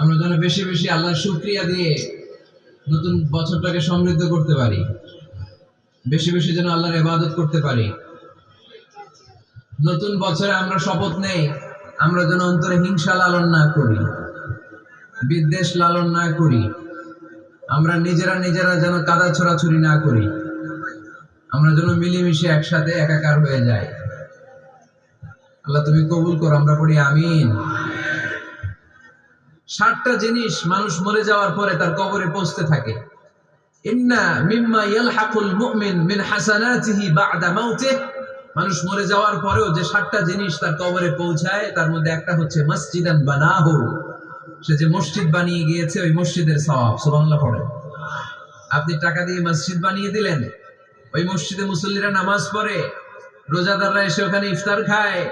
আমরা যেন বেশি বেশি আল্লাহর শুকরিয়া দিয়ে নতুন বছরটাকে সমৃদ্ধ করতে পারি, বেশি বেশি যেন আল্লাহর ইবাদত করতে পারি। নতুন বছরে আমরা শপথ নেই, আমরা যেন অন্তরে হিংসা লালন না করি, বিদ্বেষ লালন না করি, আমরা নিজেরা নিজেরা যেন কাদা ছোড়াছুরি না করি, আমরা যেন মিলেমিশে একসাথে একাকার হয়ে যাই। আল্লাহ তুমি কবুল করো, আমরা পড়ি আমিন। 60টা জিনিস মানুষ মরে যাওয়ার পরে তার কবরে পৌঁছতে থাকে। ইন্না মিম্মা ইয়ালহাকুল মুমিন মিন হাসানাতিহি বা'দা মাউতিহি, মানুষ মরে যাওয়ার পরেও যে 60টা জিনিস তার কবরে পৌঁছায় তার মধ্যে একটা হচ্ছে মসজিদান বানাহু, সে যে মসজিদ বানিয়ে গিয়েছে ওই মসজিদের সওয়াব। সুবহানাল্লাহ পড়ে। আপনি টাকা দিয়ে মসজিদ বানিয়ে দিলেন, ওই মসজিদে মুসল্লিরা নামাজ পড়ে, রোজাদাররা এসে ওখানে ইফতার খায়,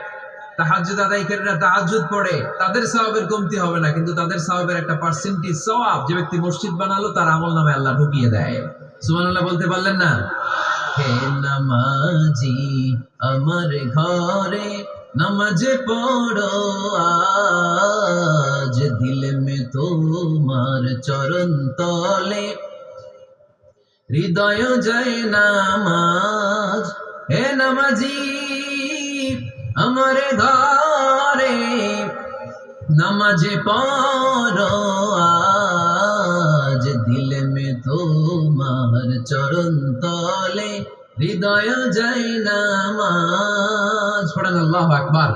তাহাজ্জুদ আদায়কারীরা তাহাজ্জুদ পড়ে, তাদের সওয়াবের কমতি হবে না, কিন্তু তাদের সওয়াবের একটা পার্সেন্টেজ সওয়াব যে ব্যক্তি মসজিদ বানালো তার আমলনামায় আল্লাহ ঢুকিয়ে দেয়। সুবহানাল্লাহ বলতে পারলেন না? হে নামাজি আমার ঘরে নামাজ পড়ো আজ, দিল মে তোমার চরণ তলে হৃদয় যায় নামাজ। হে নামাজি আমার ঘরে নামাজ পড়ো আজ, দিল মে তোমার চরণ তলে হৃদয় যায় নামাজ। পড়েন আল্লাহু আকবার।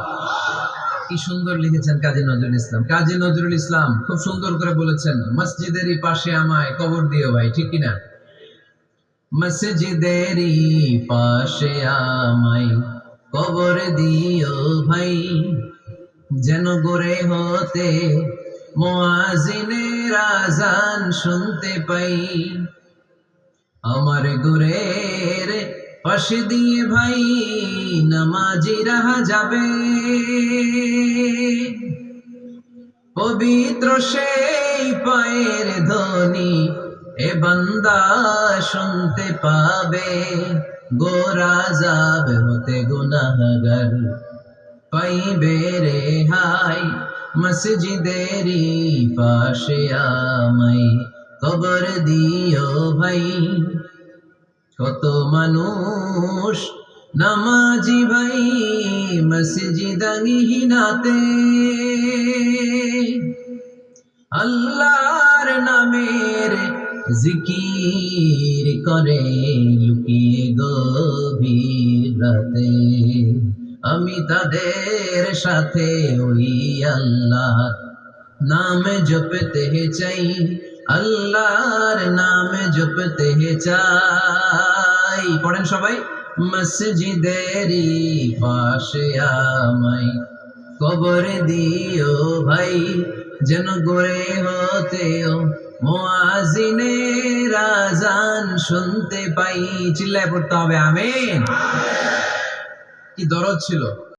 কি সুন্দর লিখেছেন কাজী নজরুল ইসলাম। কাজী নজরুল ইসলাম খুব সুন্দর করে বলেছেন, মসজিদেরই পাশে আমায় কবর দিও ভাই, ঠিক কিনা? মসজিদেরই পাশে আমায় কবর দিও ভাই, যেন গড়ে হতে মুয়াজ্জিনের আযান শুনতে পাই। আমার ঘরের পাশে দিয়ে ভাই নামাজিরা যাবে, পবিত্র সেই পায়ের ধ্বনি এ বান্দা শুনতে পাবে। গোরা যাবে হতে গুনাহগার পাইবে রেহাই, মসজিদেরই পাশে আমায় কবর দিও ভাই। কত মানুষ নামাজি ভাই মসজিদাঙ্গিনাতে, আল্লাহর নামের জিকির করে লুকিয়ে গভীর রাতে। আমি তাদের সাথে ওই আল্লাহর নামে জপতে চাই, আল্লাহর নামে জপতে চাই। পড়েন সবাই। মসজিদেরই পাশে আমায় কবর দিও ভাই, যেন গড়ে হতেও মুয়াজ্জিনের আযান শুনতে পাই। চিল্লায় পড়তে হবে আমিন। কি দরদ ছিল।